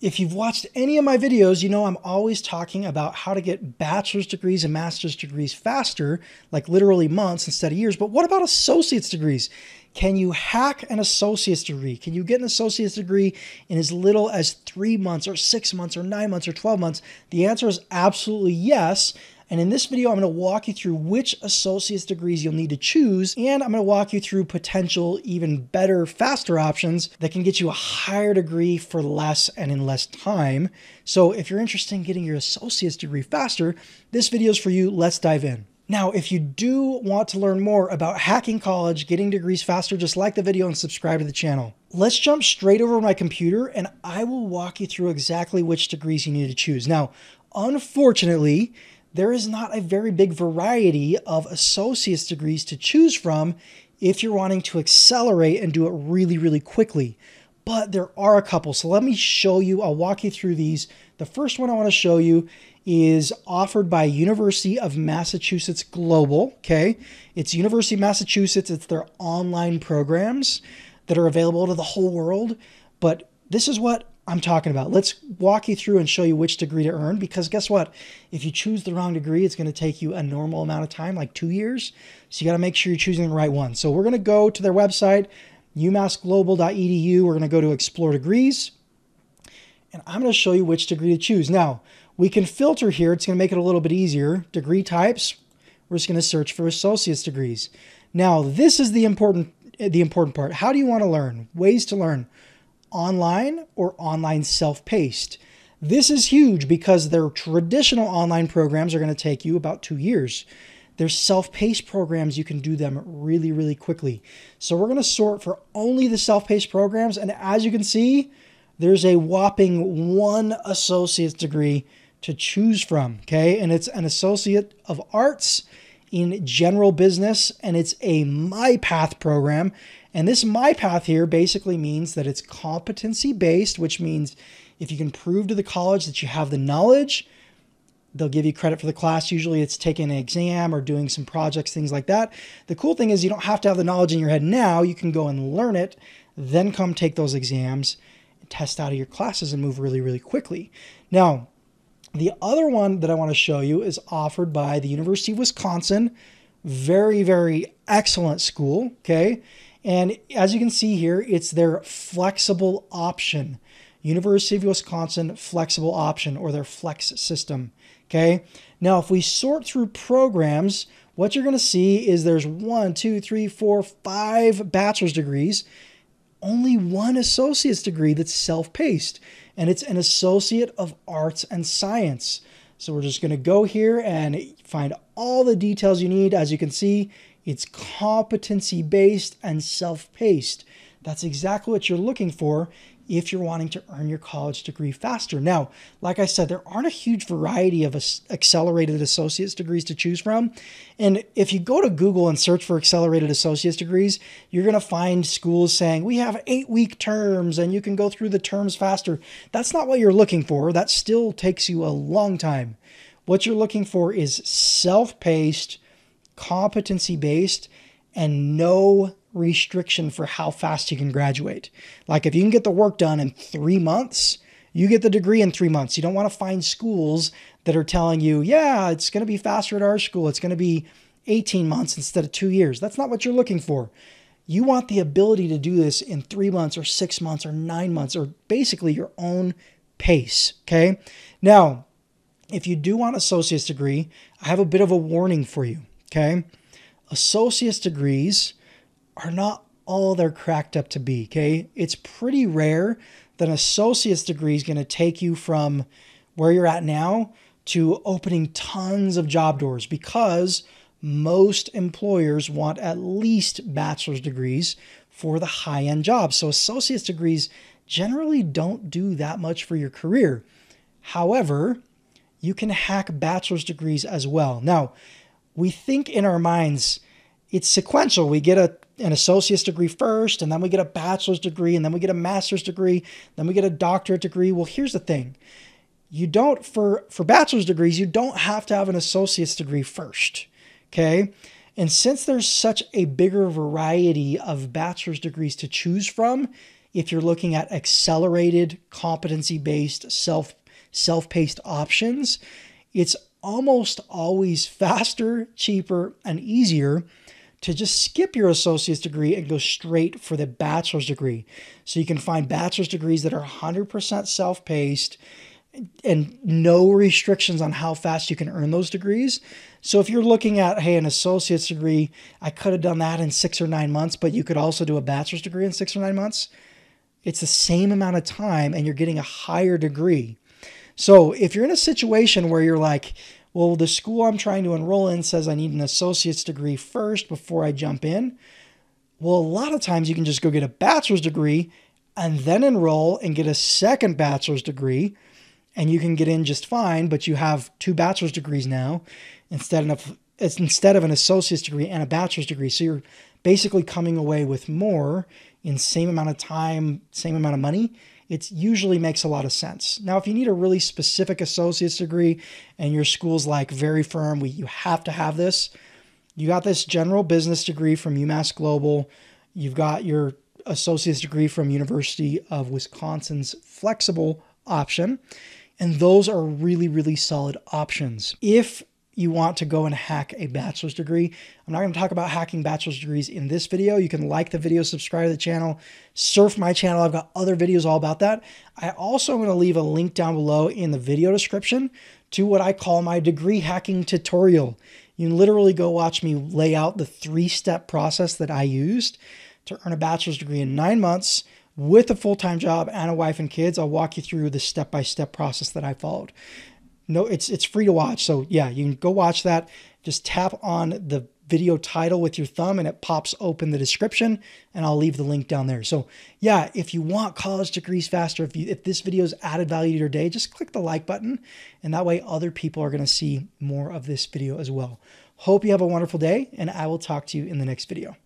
If you've watched any of my videos, you know I'm always talking about how to get bachelor's degrees and master's degrees faster, like literally months instead of years. But what about associate's degrees? Can you hack an associate's degree? Can you get an associate's degree in as little as 3 months or 6 months or 9 months or 12 months? The answer is absolutely yes. And in this video, I'm going to walk you through which associate's degrees you'll need to choose, and I'm going to walk you through potential even better, faster options that can get you a higher degree for less and in less time. So if you're interested in getting your associate's degree faster, this video is for you. Let's dive in. Now, if you do want to learn more about hacking college, getting degrees faster, just like the video and subscribe to the channel. Let's jump straight over to my computer and I will walk you through exactly which degrees you need to choose. Now, unfortunately, there is not a very big variety of associate's degrees to choose from if you're wanting to accelerate and do it really, really quickly. But there are a couple. So let me show you. I'll walk you through these. The first one I want to show you is offered by University of Massachusetts Global. Okay. It's University of Massachusetts. It's their online programs that are available to the whole world. But this is what I'm talking about. Let's walk you through and show you which degree to earn, because guess what? If you choose the wrong degree, it's going to take you a normal amount of time, like 2 years. So you got to make sure you're choosing the right one. So we're going to go to their website, umassglobal.edu. We're going to go to Explore Degrees, and I'm going to show you which degree to choose. Now, we can filter here. It's going to make it a little bit easier. Degree types, we're just going to search for associate's degrees. Now, this is the important part. How do you want to learn? Ways to learn. Online or online self-paced. This is huge because their traditional online programs are going to take you about 2 years. Their self-paced programs, you can do them really, really quickly. So we're going to sort for only the self-paced programs. And as you can see, there's a whopping 1 associate's degree to choose from. Okay. And it's an Associate of Arts in General Business, and it's a MyPath program. And this MyPath here basically means that it's competency-based, which means if you can prove to the college that you have the knowledge, they'll give you credit for the class. Usually it's taking an exam or doing some projects, things like that. The cool thing is you don't have to have the knowledge in your head now. You can go and learn it, then come take those exams, and test out of your classes and move really, really quickly. Now, the other one that I want to show you is offered by the University of Wisconsin. Very, very excellent school, okay? And as you can see here, it's their flexible option. University of Wisconsin flexible option, or their flex system, okay? Now, if we sort through programs, what you're going to see is there's 1, 2, 3, 4, 5 bachelor's degrees, only 1 associate's degree that's self-paced, and it's an Associate of Arts and Science. So we're just going to go here and find all the details you need. As you can see, it's competency-based and self-paced. That's exactly what you're looking for if you're wanting to earn your college degree faster. Now, like I said, there aren't a huge variety of accelerated associate's degrees to choose from. And if you go to Google and search for accelerated associate's degrees, you're going to find schools saying, we have 8-week terms and you can go through the terms faster. That's not what you're looking for. That still takes you a long time. What you're looking for is self-paced, competency-based, and no restriction for how fast you can graduate. Like if you can get the work done in 3 months, you get the degree in 3 months. You don't want to find schools that are telling you, yeah, it's going to be faster at our school. It's going to be 18 months instead of 2 years. That's not what you're looking for. You want the ability to do this in 3 months or 6 months or 9 months, or basically your own pace. Okay. Now, if you do want an associate's degree, I have a bit of a warning for you. Okay. Associate's degrees are not all they're cracked up to be, okay? It's pretty rare that an associate's degree is going to take you from where you're at now to opening tons of job doors, because most employers want at least bachelor's degrees for the high-end jobs. So associate's degrees generally don't do that much for your career. However, you can hack bachelor's degrees as well. Now, we think in our minds it's sequential. We get an associate's degree first, and then we get a bachelor's degree, and then we get a master's degree, then we get a doctorate degree. Well, here's the thing. You don't, for bachelor's degrees, you don't have to have an associate's degree first, okay? And since there's such a bigger variety of bachelor's degrees to choose from, if you're looking at accelerated, competency-based, self-paced options, it's almost always faster, cheaper, and easier to just skip your associate's degree and go straight for the bachelor's degree. So you can find bachelor's degrees that are 100% self-paced and no restrictions on how fast you can earn those degrees. So if you're looking at, hey, an associate's degree, I could have done that in 6 or 9 months, but you could also do a bachelor's degree in 6 or 9 months. It's the same amount of time and you're getting a higher degree. So if you're in a situation where you're like, well, the school I'm trying to enroll in says I need an associate's degree first before I jump in. Well, a lot of times you can just go get a bachelor's degree and then enroll and get a second bachelor's degree, and you can get in just fine, but you have 2 bachelor's degrees now instead of an associate's degree and a bachelor's degree. So you're basically coming away with more in same amount of time, same amount of money. It usually makes a lot of sense. Now, if you need a really specific associate's degree and your school's like very firm, you have to have this. You got this general business degree from UMass Global. You've got your associate's degree from University of Wisconsin's flexible option. And those are really, really solid options. If you want to go and hack a bachelor's degree, I'm not going to talk about hacking bachelor's degrees in this video. You can like the video, subscribe to the channel, surf my channel. I've got other videos all about that. I also am going to leave a link down below in the video description to what I call my degree hacking tutorial. You can literally go watch me lay out the 3-step process that I used to earn a bachelor's degree in 9 months with a full-time job and a wife and kids. I'll walk you through the step-by-step process that I followed. No, it's free to watch. So yeah, you can go watch that. Just tap on the video title with your thumb and it pops open the description, and I'll leave the link down there. So yeah, if you want college degrees faster, if this video has added value to your day, just click the like button, and that way other people are going to see more of this video as well. Hope you have a wonderful day, and I will talk to you in the next video.